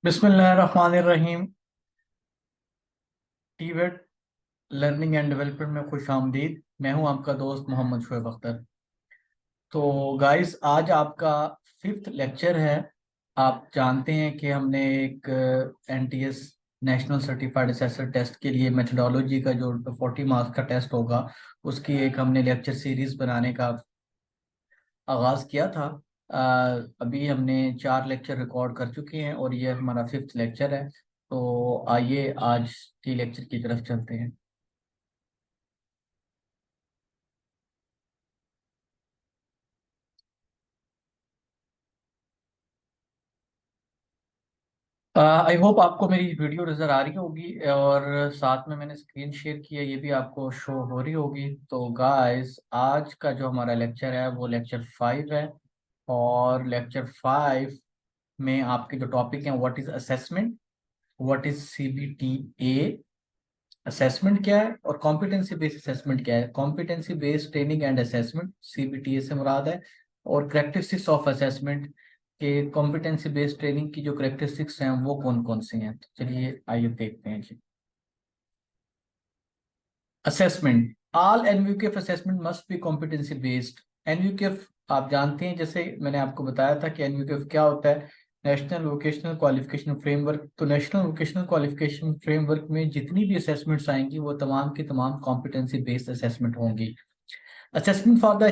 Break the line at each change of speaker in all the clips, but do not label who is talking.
बिस्मिल्लाहिर्रहमानिर्रहीम। TVET learning and development में खुश आमदीद। मैं हूं आपका दोस्त मोहम्मद शुएब अख्तर। तो गाइस, आज आपका फिफ्थ लेक्चर है। आप जानते हैं कि हमने एक NTS national certified assessor test के लिए मेथडोलॉजी का जो 40 मार्क्स का टेस्ट होगा, उसकी एक हमने लेक्चर सीरीज बनाने का आगाज किया था। अभी हमने 4 लेक्चर रिकॉर्ड कर चुके हैं और ये हमारा फिफ्थ लेक्चर है। तो आइए आज के लेक्चर की तरफ चलते हैं। आई होप आपको मेरी वीडियो नज़र आ रही होगी और साथ में मैंने स्क्रीन शेयर की है, ये भी आपको शो हो रही होगी। तो गाइस, आज का जो हमारा लेक्चर है वो लेक्चर 5 है। और लेक्चर 5 में आपके जो टॉपिक हैं, what is assessment, what is CBTA, assessment क्या है और कॉम्पिटेंसी बेस्ड असेसमेंट क्या है। Competency based training and assessment CBTA से मुराद है। और करेक्टरिस्टिक्स ऑफ असेसमेंट के कॉम्पिटेंसी बेस्ड ट्रेनिंग की जो करेक्टरिस्टिक्स हैं वो कौन कौन सी हैं, तो चलिए आइए देखते हैं जी। Assessment, all NUKF assessment must be competency based. NUKF आप जानते हैं, जैसे मैंने आपको बताया था कि एनयूकेएफ क्या होता है, नेशनल वोकेशनल क्वालिफिकेशन फ्रेमवर्क। तो नेशनल वोकेशनल क्वालिफिकेशन फ्रेमवर्क में जितनी भी असेसमेंट्स आएंगी वो तमाम की तमाम कॉम्पिटेंसी बेस्ड असेसमेंट होंगी। Assessment for the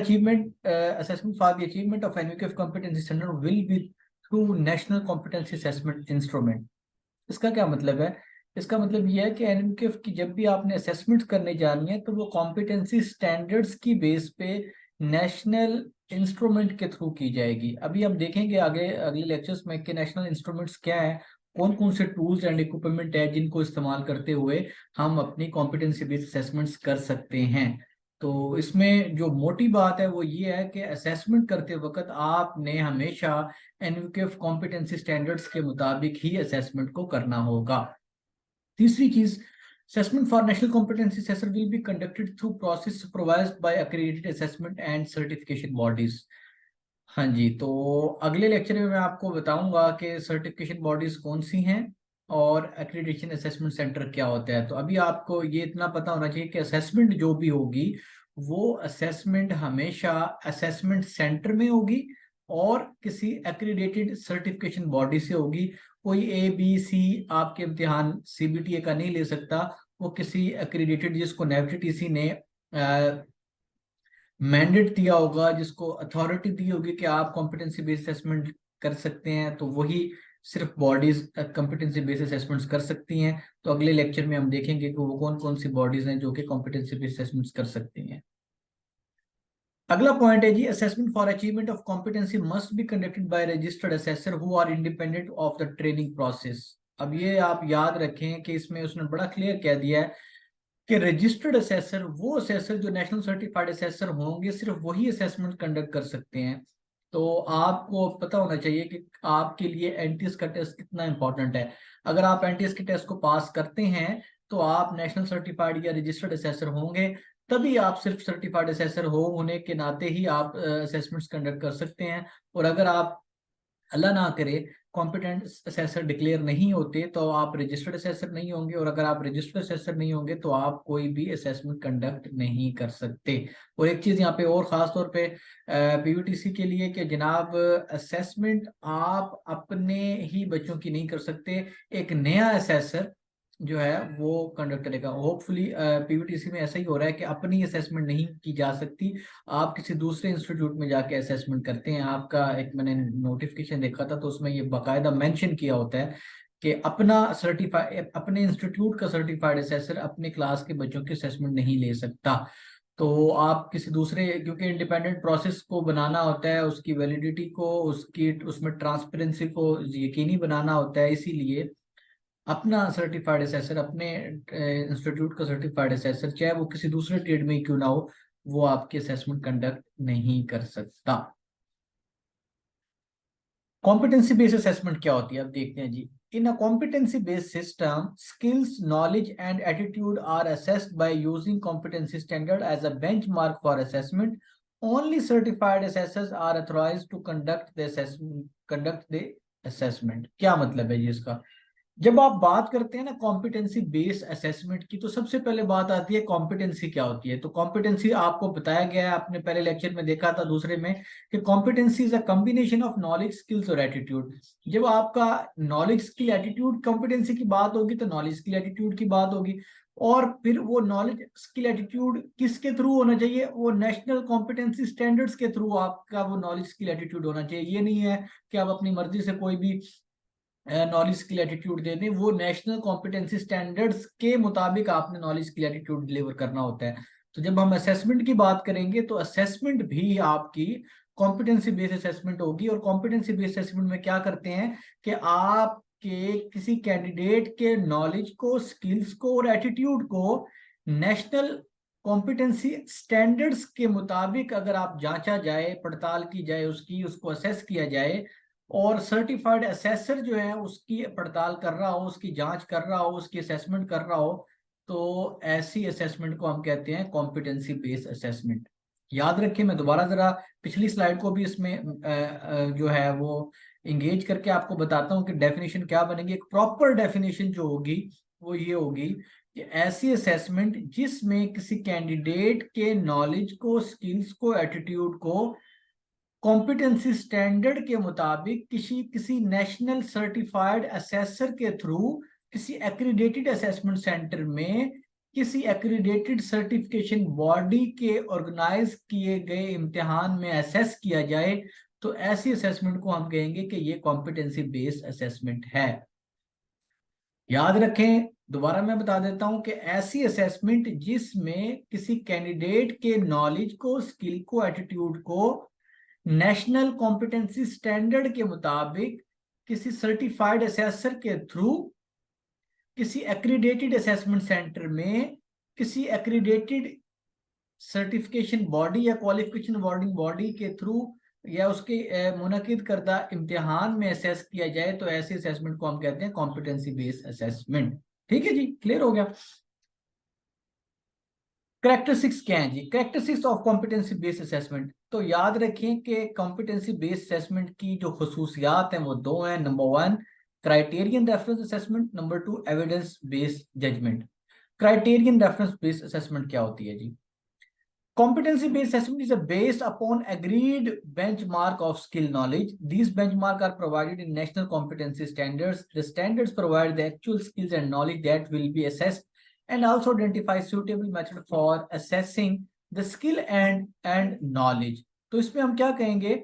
achievement of NVQF competency standard will be through National Competency Assessment Instrument। इसका क्या मतलब है? इसका मतलब यह है कि एनवीकेएफ की जब भी आपने असेसमेंट करने जानी है तो वो कॉम्पिटेंसी स्टैंडर्ड्स की बेस पे नेशनल इंस्ट्रूमेंट के थ्रू की जाएगी। अभी हम देखेंगे आगे अगले लेक्चर्स में कि नेशनल इंस्ट्रूमेंट्स क्या है, कौन कौन से टूल्स एंड इक्विपमेंट है जिनको इस्तेमाल करते हुए हम अपनी कॉम्पिटेंसी बेस्ड असेसमेंट्स कर सकते हैं। तो इसमें जो मोटी बात है वो ये है कि असेसमेंट करते वक्त आपने हमेशा एनवीकेएफ कॉम्पिटेंसी स्टैंडर्ड्स के मुताबिक ही असेसमेंट को करना होगा। तीसरी चीज, assessment for national competency assessor will be conducted through process supervised by accredited assessment and certification bodies। हाँ जी, तो अगले लेक्चर में मैं आपको बताऊंगा कि सर्टिफिकेशन बॉडीज कौन सी हैं और एक्रीडिटेशन असेसमेंट सेंटर क्या होता है। तो अभी आपको ये इतना पता होना चाहिए कि असेसमेंट जो भी होगी वो असेसमेंट हमेशा असेसमेंट सेंटर में होगी और किसी एक्रीडेटेड सर्टिफिकेशन बॉडी से होगी। कोई ए बी सी आपके इम्तिहान सीबीटीए का नहीं ले सकता, वो किसी एक्रीडेटेड जिसको नेफटीसी ने मैंडेट दिया होगा, जिसको अथॉरिटी दी होगी कि आप कॉम्पिटेंसी बेस्ड असेसमेंट कर सकते हैं, तो वही सिर्फ बॉडीज कॉम्पिटेंसी बेस्ड असेसमेंट्स कर सकती हैं। तो अगले लेक्चर में हम देखेंगे कि वो कौन कौन सी बॉडीज हैं जो कि कॉम्पिटेंसी बेस्ड असेसमेंट्स कर सकती हैं। अगला पॉइंट है जी, assessment for achievement of competency must be conducted by registered assessor who are independent of the training process. अब ये आप याद रखें कि इसमें उसने बड़ा क्लियर कह दिया है कि रजिस्टर्ड असेसर, वो असेसर जो नेशनल सर्टिफाइड असेसर होंगे, सिर्फ वही असेसमेंट कंडक्ट कर सकते हैं। तो आपको पता होना चाहिए कि आपके लिए एनटीएस का टेस्ट कितना इंपॉर्टेंट है। अगर आप एनटीएस के टेस्ट को पास करते हैं तो आप नेशनल सर्टिफाइड या रजिस्टर्ड असेसर होंगे, तभी आप सिर्फ सर्टिफाइड असेसर हो होने के नाते ही आप असेसमेंट्स कंडक्ट कर सकते हैं। और अगर आप अल्लाह ना करे कॉम्पिटेंट असेसर डिक्लेयर नहीं होते तो आप रजिस्टर्ड असेसर नहीं होंगे, और अगर आप रजिस्टर्ड असेसर नहीं होंगे तो आप कोई भी असेसमेंट कंडक्ट नहीं कर सकते। और एक चीज यहाँ पे और खास तौर पे पीवीटीसी के लिए कि जनाब, असेसमेंट आप अपने ही बच्चों की नहीं कर सकते, एक नया असेसर जो है वो कंडक्ट करेगा। होपफुली पीवीटीसी में ऐसा ही हो रहा है कि अपनी असेसमेंट नहीं की जा सकती, आप किसी दूसरे इंस्टीट्यूट में जाके असेसमेंट करते हैं। आपका एक मैंने नोटिफिकेशन देखा था तो उसमें ये बाकायदा मेंशन किया होता है कि अपना सर्टिफाइड, अपने इंस्टीट्यूट का सर्टिफाइड असेसर अपने क्लास के बच्चों की असेसमेंट नहीं ले सकता। तो आप किसी दूसरे, क्योंकि इंडिपेंडेंट प्रोसेस को बनाना होता है, उसकी वैलिडिटी को, उसकी उसमें ट्रांसपेरेंसी को यकीनी बनाना होता है, इसीलिए अपना सर्टिफाइड असेसर, अपने इंस्टीट्यूट का सर्टिफाइड असेसर, चाहे वो किसी दूसरे ट्रेड में ही क्यों ना हो, वो आपकी असेसमेंट कंडक्ट नहीं कर सकता। कॉम्पिटेंसी बेस्ड असेसमेंट क्या होती है, अब देखते हैं जी। In a competency based system, skills, knowledge and attitude are assessed by using competency standard as a benchmark for assessment. Only certified assessors are authorized to conduct the assessment क्या मतलब है जी इसका? जब आप बात करते हैं ना कॉम्पिटेंसी बेस्ड असेसमेंट की, तो सबसे पहले बात आती है कॉम्पिटेंसी क्या होती है। तो कॉम्पिटेंसी आपको बताया गया है, आपने पहले लेक्चर में देखा था दूसरे में, कि competency is a combination of knowledge skills और एटीट्यूड। जब आपका नॉलेज स्किल एटीट्यूड कॉम्पिटेंसी की बात होगी तो नॉलेज स्किल एटीट्यूड की बात होगी। और फिर वो नॉलेज स्किल एटीट्यूड किसके थ्रू होना चाहिए? वो नेशनल कॉम्पिटेंसी स्टैंडर्ड्स के थ्रू आपका वो नॉलेज स्किल एटीट्यूड होना चाहिए। ये नहीं है कि आप अपनी मर्जी से कोई भी नॉलेज स्किल एटीट्यूड दे दें, वो नेशनल कॉम्पिटेंसी स्टैंडर्ड्स के मुताबिक आपने नॉलेज स्किल एटीट्यूड डिलीवर करना होता है। तो जब हम असेसमेंट की बात करेंगे तो असेसमेंट भी आपकी कॉम्पिटेंसी बेस्ड असेसमेंट होगी। और कॉम्पिटेंसी बेस्ड असेसमेंट में क्या करते हैं कि आपके किसी कैंडिडेट के नॉलेज को, स्किल्स को और एटीट्यूड को नेशनल कॉम्पिटेंसी स्टैंडर्ड्स के मुताबिक अगर आप जांचा जाए, पड़ताल की जाए, उसको असेस किया जाए, और सर्टिफाइड असेसर जो है उसकी पड़ताल कर रहा हो, उसकी जांच कर रहा हो, उसकी असेसमेंट कर रहा हो, तो ऐसी असेसमेंट को हम कहते हैं कॉम्पिटेंसी बेस्ड असेसमेंट। याद रखिए, मैं दोबारा जरा पिछली स्लाइड को भी इसमें जो है वो इंगेज करके आपको बताता हूँ कि डेफिनेशन क्या बनेगी। एक प्रॉपर डेफिनेशन जो होगी वो ये होगी कि ऐसी असेसमेंट जिसमें किसी कैंडिडेट के नॉलेज को, स्किल्स को, एटीट्यूड को कॉम्पिटेंसी स्टैंडर्ड के मुताबिक किसी किसी नेशनल सर्टिफाइड असेसर के थ्रू किसी एक्रीडेटेड असेसमेंट सेंटर में किसी एक्रीडेटेड सर्टिफिकेशन बॉडी के ऑर्गेनाइज किए गए इम्तिहान में असेस किया जाए, तो ऐसी असेसमेंट को हम कहेंगे कि ये कॉम्पिटेंसी बेस्ड असेसमेंट है। याद रखें, दोबारा मैं बता देता हूं कि ऐसी असेसमेंट जिसमें किसी कैंडिडेट के नॉलेज को, स्किल को, एटीट्यूड को नेशनल कॉम्पिटेंसी स्टैंडर्ड के मुताबिक किसी सर्टिफाइड असेसर के थ्रू किसी एक्रीडेटेड असेसमेंट सेंटर में किसी एक्रीडेटेड सर्टिफिकेशन बॉडी या क्वालिफिकेशन अवार्डिंग बॉडी के थ्रू या उसके मुनकिद करदा इम्तिहान में असेस किया जाए, तो ऐसे असेसमेंट को हम कहते हैं कॉम्पिटेंसी बेस्ड असेसमेंट। ठीक है जी, क्लियर हो गया। करेक्टरिस्टिक्स क्या है जी? Characteristics of competency based assessment, तो याद रखें कि कॉम्पिटेंसी बेस्ड असेसमेंट की जो खसूसियात हैं वो दो हैं। Number one, criterion reference assessment. Number two, evidence based judgement. Criterion reference based assessment क्या होती है जी? Competency based assessment is based upon agreed benchmark of skill knowledge. These benchmarks are provided in national competency standards. The standards provide the actual skills and knowledge that will be assessed and also identify suitable method for assessing the skill and knowledge. तो इसमें हम क्या कहेंगे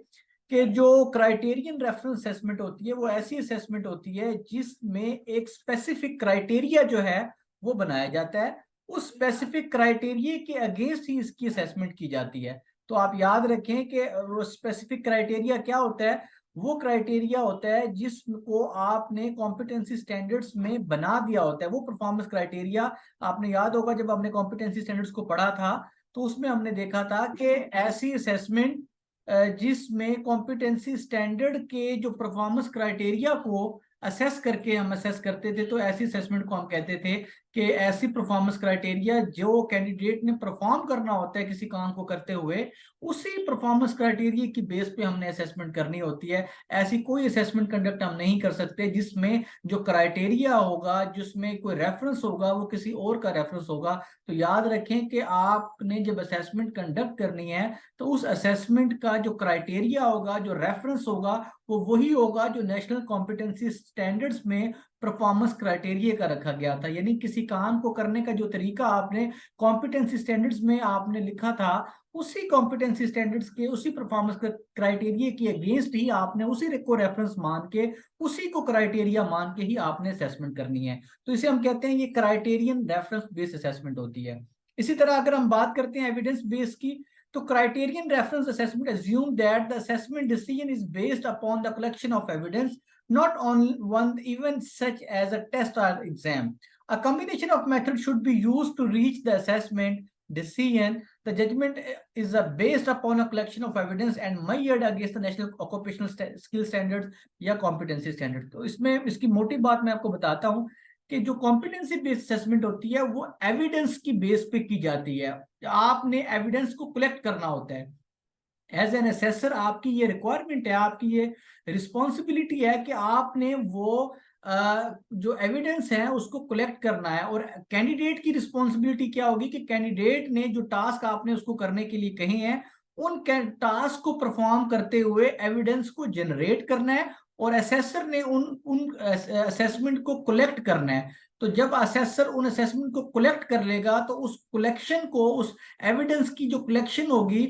कि जो criterion reference assessment होती है वो ऐसी असेसमेंट होती है जिसमें एक स्पेसिफिक क्राइटेरिया जो है वो बनाया जाता है। उस स्पेसिफिक क्राइटेरिया के अगेंस्ट ही इसकी असेसमेंट की जाती है। तो आप याद रखें कि वो स्पेसिफिक क्राइटेरिया क्या होता है? वो क्राइटेरिया होता है जिसको आपने कॉम्पिटेंसी स्टैंडर्ड्स में बना दिया होता है। वो परफॉर्मेंस क्राइटेरिया, आपने याद होगा जब हमने कॉम्पिटेंसी स्टैंडर्ड्स को पढ़ा था तो उसमें हमने देखा था कि ऐसी असेसमेंट जिसमें कॉम्पिटेंसी स्टैंडर्ड के जो परफॉर्मेंस क्राइटेरिया को असेस करके हम असेस करते थे, तो ऐसी असेसमेंट को हम कहते थे कि ऐसी परफॉर्मेंस क्राइटेरिया जो कैंडिडेट ने परफॉर्म करना होता है किसी काम को करते हुए, उसी परफॉर्मेंस क्राइटेरिया की बेस पे हमने असेसमेंट करनी होती है। ऐसी कोई असेसमेंट कंडक्ट हम नहीं कर सकते जिसमें जो क्राइटेरिया होगा, जिसमें कोई रेफरेंस होगा, वो किसी और का रेफरेंस होगा। तो याद रखें कि आपने जब असेसमेंट कंडक्ट करनी है तो उस असेसमेंट का जो क्राइटेरिया होगा, जो रेफरेंस होगा, वो वही होगा जो नेशनल कॉम्पिटेंसी स्टैंडर्ड्स में परफॉर्मेंस क्राइटेरिया का रखा गया था। यानी किसी काम को करने का जो तरीका आपने कॉम्पिटेंसी स्टैंडर्ड्स में आपने लिखा था, उसी कॉम्पिटेंसी स्टैंडर्ड्स के, उसी परफॉर्मेंस क्राइटेरिया के अगेंस्ट ही आपने उसी को रेफरेंस मान के, उसी को क्राइटेरिया मान के ही आपने असेसमेंट करनी है। तो इसे हम कहते हैं ये क्राइटेरियन रेफरेंस बेस्ड असेसमेंट होती है। इसी तरह अगर हम बात करते हैं एविडेंस बेस्ड की, तो criterion reference assessment assume that the assessment decision is based upon the collection of evidence, not on one event such as a test or exam. A combination of methods should be used to reach the assessment decision. The judgment is based upon a collection of evidence and measured against the national occupational skill standards या competency standard. तो इसमें इसकी मोटी बात मैं आपको बताता हूँ कि जो कॉम्पिटेंसी बेस्ड असेसमेंट होती है वो एविडेंस की बेस पे की जाती है। आपने एविडेंस को कलेक्ट करना होता है। एज एन असेसर आपकी ये रिक्वायरमेंट है, आपकी ये रिस्पॉन्सिबिलिटी है कि आपने वो जो एविडेंस है उसको कलेक्ट करना है। और कैंडिडेट की रिस्पॉन्सिबिलिटी क्या होगी कि कैंडिडेट ने जो टास्क आपने उसको करने के लिए कहे हैं, उन टास्क को परफॉर्म करते हुए एविडेंस को जनरेट करना है, और असेसर ने उन उन असेसमेंट को कलेक्ट करना है। तो जब असेसर उन असेसमेंट को कलेक्ट कर लेगा तो उस कलेक्शन को, उस एविडेंस की जो कलेक्शन होगी,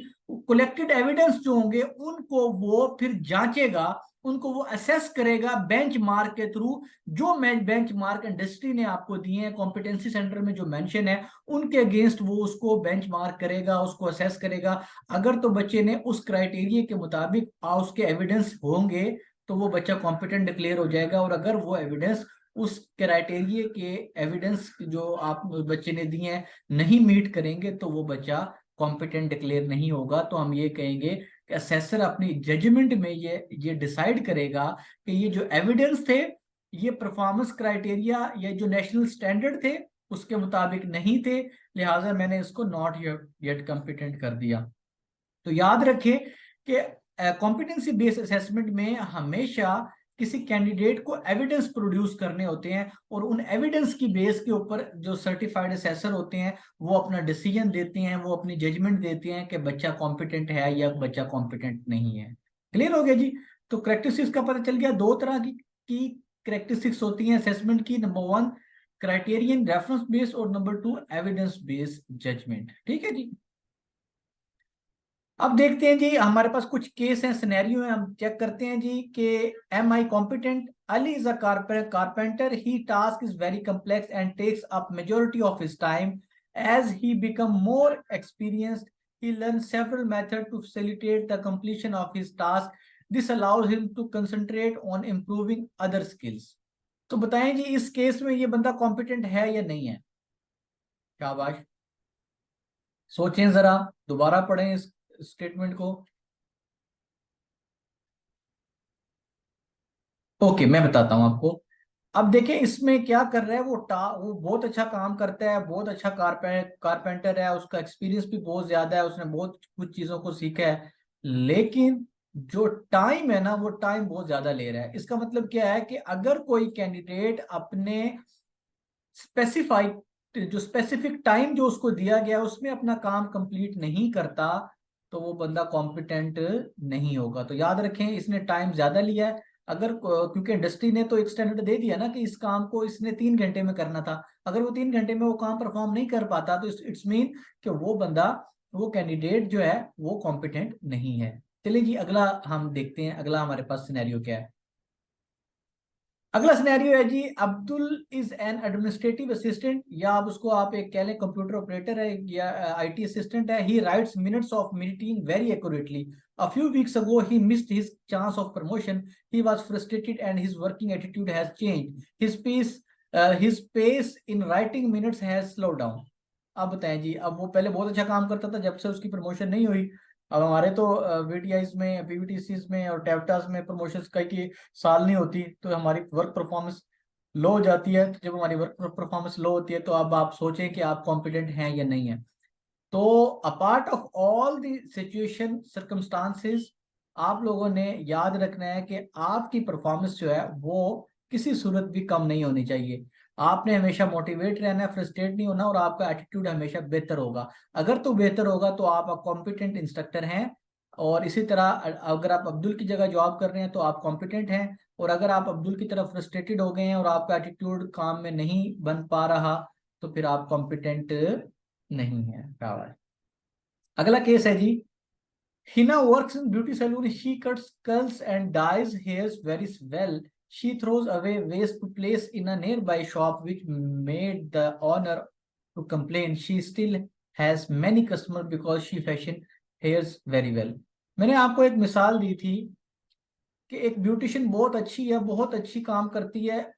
कलेक्टेड एविडेंस जो होंगे उनको वो फिर जांचेगा, उनको वो असेस करेगा बेंचमार्क के थ्रू। जो बेंचमार्क इंडस्ट्री ने आपको दिए हैं कॉम्पिटेंसी सेंटर में जो मेंशन है, उनके अगेंस्ट वो उसको बेंचमार्क करेगा, उसको असेस करेगा। अगर तो बच्चे ने उस क्राइटेरिया के मुताबिक उसके एविडेंस होंगे तो वो बच्चा कॉम्पिटेंट डिक्लेयर हो जाएगा। और अगर वो एविडेंस उस क्राइटेरिया के एविडेंस जो आप बच्चे ने दिए हैं नहीं मीट करेंगे तो वो बच्चा कॉम्पिटेंट डिक्लेयर नहीं होगा। तो हम ये कहेंगे कि असेसर अपनी जजमेंट में ये डिसाइड करेगा कि ये जो एविडेंस थे ये परफॉर्मेंस क्राइटेरिया या जो नेशनल स्टैंडर्ड थे उसके मुताबिक नहीं थे, लिहाजा मैंने इसको नॉट येट कॉम्पिटेंट कर दिया। तो याद रखें कि कॉम्पिटेंसी बेस्ड असेसमेंट में हमेशा किसी कैंडिडेट को एविडेंस प्रोड्यूस करने होते हैं, और उन एविडेंस की बेस के ऊपर जो सर्टिफाइड असेसर होते हैं वो अपना डिसीजन देते हैं, वो अपनी जजमेंट देते हैं कि बच्चा कॉम्पिटेंट है या बच्चा कॉम्पिटेंट नहीं है। क्लियर हो गया जी? तो करेक्टरिस्टिक्स का पता चल गया। दो तरह की करेक्टरिस्टिक्स होती हैं असेसमेंट की। नंबर 1 क्राइटेरियन रेफरेंस बेस्ड, और नंबर 2 एविडेंस बेस्ड जजमेंट। ठीक है जी। अब देखते हैं जी, हमारे पास कुछ केस हैं, सिनेरियो है, हम चेक करते हैं जी कि am I competent. Ali is a carpenter, he task is very complex and takes up majority of his time. As he become more experienced, he learns several methods to facilitate the completion of his task. This allows him to concentrate on improving other skills. तो बताएं जी, इस case में ये बंदा competent है या नहीं है? शाबाश, सोचें जरा, दोबारा पढ़ें इस स्टेटमेंट को। ओके, मैं बताता हूं आपको। अब देखें इसमें क्या कर रहा है वो बहुत अच्छा काम करता है, बहुत अच्छा कारपेंटर है, उसका एक्सपीरियंस भी बहुत ज्यादा है, उसने बहुत कुछ चीजों को सीखा है। लेकिन जो टाइम है ना, वो टाइम बहुत ज्यादा ले रहा है। इसका मतलब क्या है कि अगर कोई कैंडिडेट अपने स्पेसिफाइड जो स्पेसिफिक टाइम जो उसको दिया गया है उसमें अपना काम कंप्लीट नहीं करता, तो वो बंदा कॉम्पिटेंट नहीं होगा। तो याद रखें, इसने टाइम ज्यादा लिया है। अगर क्योंकि इंडस्ट्री ने तो एक स्टैंडर्ड दे दिया ना कि इस काम को इसने 3 घंटे में करना था, अगर वो 3 घंटे में वो काम परफॉर्म नहीं कर पाता तो इट्स मीन कि वो बंदा, वो कैंडिडेट जो है वो कॉम्पिटेंट नहीं है। चलिए जी, अगला हम देखते हैं, अगला हमारे पास सिनेरियो क्या है। अगला सिनेरियो है जी, Abdul is an administrative assistant, या आप उसको आप एक कह लें कंप्यूटर ऑपरेटर है या आईटी असिस्टेंट है। ही rights minutes of meeting very accurately. A few weeks ago, he missed his chance of promotion. He was frustrated and his working attitude has changed. His pace in writing minutes has slowed down. अब बताएं जी, अब वो पहले बहुत अच्छा काम करता था, जब से उसकी प्रमोशन नहीं हुई। अब हमारे तो वीटीआईज में, पीवीटीसीज में और टेवटास में प्रमोशंस कई की साल नहीं होती, तो हमारी वर्क परफॉर्मेंस लो हो जाती है। तो जब हमारी वर्क परफॉर्मेंस लो होती है तो अब आप सोचें कि आप कॉम्पिटेंट हैं या नहीं है। तो apart of all the situation circumstances, आप लोगों ने याद रखना है कि आपकी परफॉर्मेंस जो है वो किसी सूरत भी कम नहीं होनी चाहिए। आपने हमेशा मोटिवेट रहना है, फ्रस्ट्रेट नहीं होना, और आपका एटीट्यूड हमेशा बेहतर होगा। अगर तो बेहतर होगा तो आप कॉम्पिटेंट इंस्ट्रक्टर हैं। और इसी तरह अगर आप अब्दुल की जगह जॉब कर रहे हैं तो आप कॉम्पिटेंट हैं। और अगर आप अब्दुल की तरफ फ्रस्ट्रेटेड हो गए हैं और आपका एटीट्यूड काम में नहीं बन पा रहा, तो फिर आप कॉम्पिटेंट नहीं है। शाबाश। अगला केस है जी, Hina works in beauty salon. She cuts curls and dyes hairs very well. She throws away waste to place in a near by shop which made the owner to complain. She still has many customer because she fashion hairs very well. मैंने आपको एक मिसाल दी थी कि एक beautician बहुत अच्छी है, बहुत अच्छी काम करती है,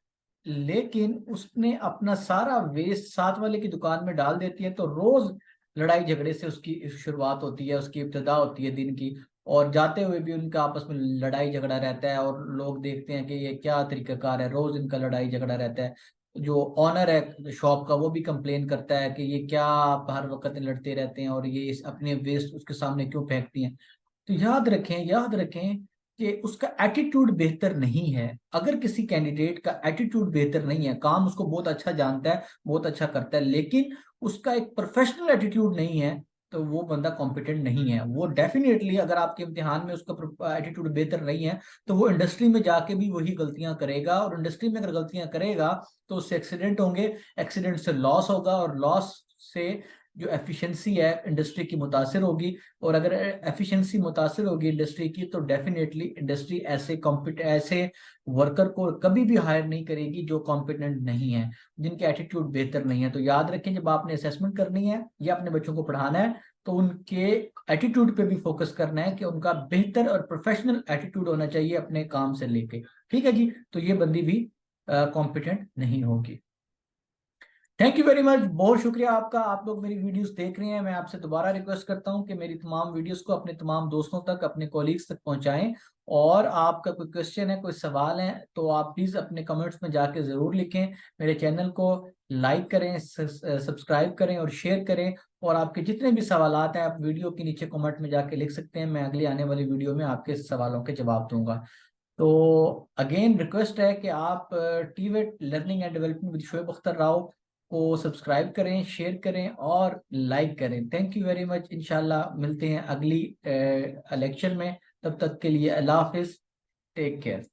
लेकिन उसने अपना सारा वेस्ट साथ वाले की दुकान में डाल देती है, तो रोज लड़ाई झगड़े से उसकी शुरुआत होती है, उसकी इब्तिदा होती है दिन की। और जाते हुए भी उनका आपस में लड़ाई झगड़ा रहता है, और लोग देखते हैं कि ये क्या तरीकाकार है, रोज इनका लड़ाई झगड़ा रहता है। जो ऑनर है शॉप का वो भी कंप्लेन करता है कि ये क्या आप हर वक्त लड़ते रहते हैं और ये अपने वेस्ट उसके सामने क्यों फेंकती हैं। तो याद रखें कि उसका एटीट्यूड बेहतर नहीं है। अगर किसी कैंडिडेट का एटीट्यूड बेहतर नहीं है, काम उसको बहुत अच्छा जानता है, बहुत अच्छा करता है, लेकिन उसका एक प्रोफेशनल एटीट्यूड नहीं है, तो वो बंदा कॉम्पिटेंट नहीं है। वो डेफिनेटली, अगर आपके इम्तिहान में उसका एटीट्यूड बेहतर नहीं है, तो वो इंडस्ट्री में जाके भी वही गलतियां करेगा, और इंडस्ट्री में अगर गलतियां करेगा तो उससे एक्सीडेंट होंगे, एक्सीडेंट से लॉस होगा, और लॉस से जो एफिशिएंसी है इंडस्ट्री की मुतासर होगी। और अगर एफिशिएंसी मुतासर होगी इंडस्ट्री की, तो डेफिनेटली इंडस्ट्री ऐसे वर्कर को कभी भी हायर नहीं करेगी जो कॉम्पिटेंट नहीं है, जिनके एटीट्यूड बेहतर नहीं है। तो याद रखें, जब आपने असेसमेंट करनी है या अपने बच्चों को पढ़ाना है, तो उनके एटीट्यूड पे भी फोकस करना है कि उनका बेहतर और प्रोफेशनल एटीट्यूड होना चाहिए अपने काम से लेके। ठीक है जी, तो ये बंदी भी कॉम्पिटेंट नहीं होगी। थैंक यू वेरी मच, बहुत शुक्रिया आपका। आप लोग मेरी वीडियोस देख रहे हैं। मैं आपसे दोबारा रिक्वेस्ट करता हूं कि मेरी तमाम वीडियोस को अपने तमाम दोस्तों तक, अपने कोलीग्स तक पहुंचाएं। और आपका कोई क्वेश्चन है, कोई सवाल है, तो आप प्लीज़ अपने कमेंट्स में जाके ज़रूर लिखें। मेरे चैनल को लाइक करें, सब्सक्राइब करें और शेयर करें। और आपके जितने भी सवालात हैं, आप वीडियो के नीचे कमेंट में जाके लिख सकते हैं। मैं अगली आने वाली वीडियो में आपके सवालों के जवाब दूंगा। तो अगेन रिक्वेस्ट है कि आप TVET learning and development with Shoaib Akhtar Rao को सब्सक्राइब करें, शेयर करें और लाइक करें। Thank you very much. इंशाल्लाह मिलते हैं अगली लेक्चर में। तब तक के लिए अल्लाह हाफिज, टेक केयर।